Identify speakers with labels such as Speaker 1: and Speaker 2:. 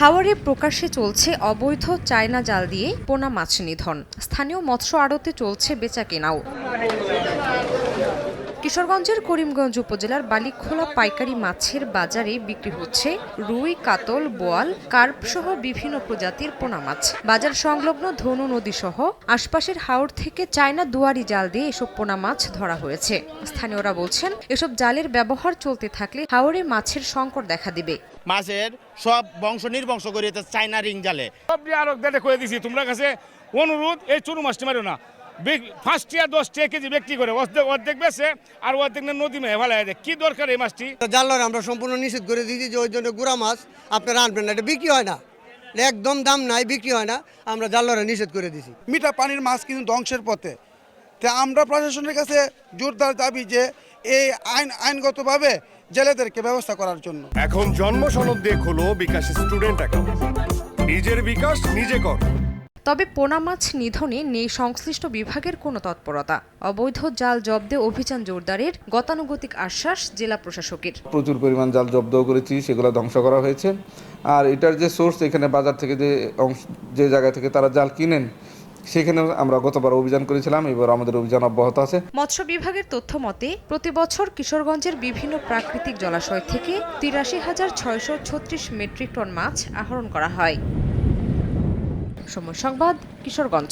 Speaker 1: হাওরে প্রকাশ্যে চলছে অবৈধ চায়না জাল দিয়ে পোনা মাছ নিধন। স্থানীয় মৎস্য আড়তে চলছে বেচাকেনাও। কিশোরগঞ্জের করিমগঞ্জ উপজেলার বালিখোলা পাইকারি মাছের বাজারে বিক্রি হচ্ছে রুই, কাতল, বোয়াল, কার্প সহ বিভিন্ন প্রজাতির পোনা মাছ। বাজার সংলগ্ন ধনু নদী সহ আশপাশের হাওর থেকে চায়না দুয়ারি জাল দিয়ে এসব পোনা মাছ ধরা হয়েছে। স্থানীয়রা বলছেন, এসব জালের ব্যবহার চলতে থাকলে হাওরে মাছের সংকট দেখা দিবে।
Speaker 2: মাছের সব বংশ নির্বংশ করে চায়না রিং জালে
Speaker 3: সব আরকদের কয়ে দিছি, তোমরা কাছে অনুরোধ এই চুনো মাছটি মারো না। 5 টিয়া 10 টাকা কেজি বিক্রি করে অর্ধেক বেছে আর অর্ধেক নদী মেয়ে ফেলা দেয়। কি দরকার এই মাছটি?
Speaker 4: জালরে আমরা সম্পূর্ণ নিষেধ করে দিয়েছি যে ওই জন্য গুড়া মাছ আপনারা আনবেন না, এটা বিক্রি হয় না, একদম দাম নাই, বিক্রি হয় না। আমরা জালরে নিষেধ করে দিয়েছি।
Speaker 5: মিঠা পানির মাছ কিন্তু ধ্বংসের পথে। তা আমরা প্রশাসনের কাছে জোরদার দাবি যে এই আইনগতভাবে জেলেদেরকে ব্যবস্থা করার জন্য।
Speaker 6: এখন জন্ম সনদ দিয়ে খোলো বিকাশ স্টুডেন্ট অ্যাকাউন্ট। নিজের বিকাশ নিজে কর।
Speaker 1: তবে পোনা মাছ নিধনে নেই সংশ্লিষ্ট বিভাগের কোনো তৎপরতা। অবৈধ জাল জব্দে অভিযান জোরদারের গতানুগতিক আশ্বাস জেলা প্রশাসকের।
Speaker 7: প্রচুর পরিমাণ জাল জব্দ করেছি, সেগুলো ধ্বংস করা হয়েছে। আর এটার যে সোর্স, এখানে বাজার থেকে যে জায়গা থেকে তারা জাল কিনেন, সেখানে আমরা গতবার অভিযান করেছিলাম, এবার আমাদের অভিযান অব্যাহত আছে।
Speaker 1: মৎস্য বিভাগের তথ্য মতে প্রতি বছর কিশোরগঞ্জের বিভিন্ন প্রাকৃতিক জলাশয় থেকে ৮৩,৬৩৬ মেট্রিক টন মাছ আহরণ করা হয়। সময় সংবাদ, কিশোরগঞ্জ।